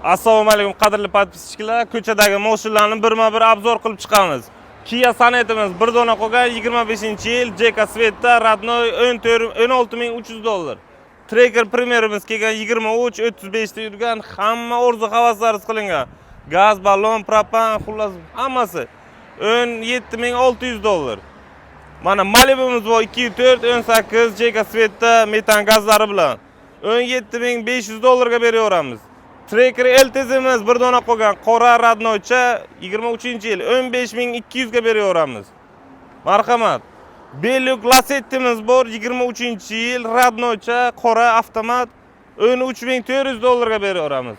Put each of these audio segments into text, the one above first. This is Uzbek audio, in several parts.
Assalomu alaykum qadrli podpischilar. Ko'chadagi mashinalarni birma-bir obzor qilib chiqamiz. Kia Sonetimiz bir dona qolgan 25-yil Jeka Svetda Radnoy 16300 dollar. Tracker Premierimiz kelgan 23-35 da yurgan, hamma orzu havaslari qilingan. Gaz ballon, propan, xullas hammasi 17600 dollar. Mana Malibu'miz bor 2.4 18 Jeka Svetda metan gazlari bilan 17500 dollarga beraveramiz. Tracker LTZ'miz bir dona qolgan qora Radnoycha 23-yil 15200 ga beraveramiz. Marhamat. Beluk Lasetti'miz bor 23-yil Radnoycha qora avtomat 13400 dollarga beraveramiz.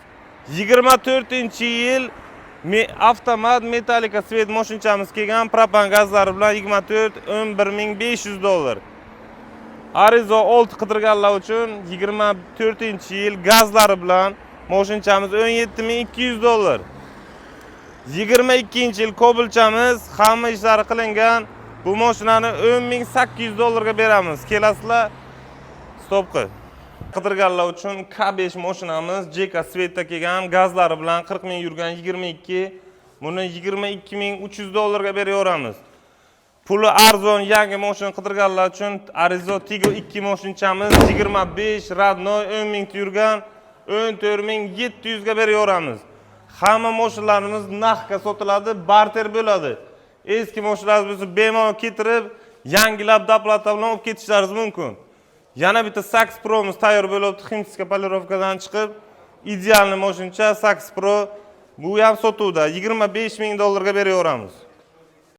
24-yil avtomat Metallica svet mashinachamiz kelgan propan gazlari bilan 24 11500 dollar. Arizo 6 qidirganlar uchun 24-yil gazlari bilan mashinachamiz 17200 dollar. 22-yil Cobalt'chamiz hamma ishlari qilingan. Bu mashinani 10800 dollarga beramiz. Kelasizlar. Stopqi. Qidirganlar uchun K5 mashinamiz Jeka Svetda kelgan, gazlari bilan 40 ming yurgan 22. Buni 22300 dollarga beraveramiz. Puli arzon yangi mashina qidirganlar uchun Arizo Tiggo 2 mashinachamiz 25 Radnoy 10 ming yurgan 14700 ga beraveramiz. Hamma mashinalarimiz narxga sotiladi, barter bo'ladi. Eski mashinalarimizni bemalol keltirib, yangilab doplata bilan olib ketishlaringiz mumkin. Yana bitta Sax Pro'miz tayyor bo'libdi, Ximskiy polirovkadan chiqib, idealni mashinacha Sax Pro bu ham sotuvda 25 ming dollarga beraveramiz.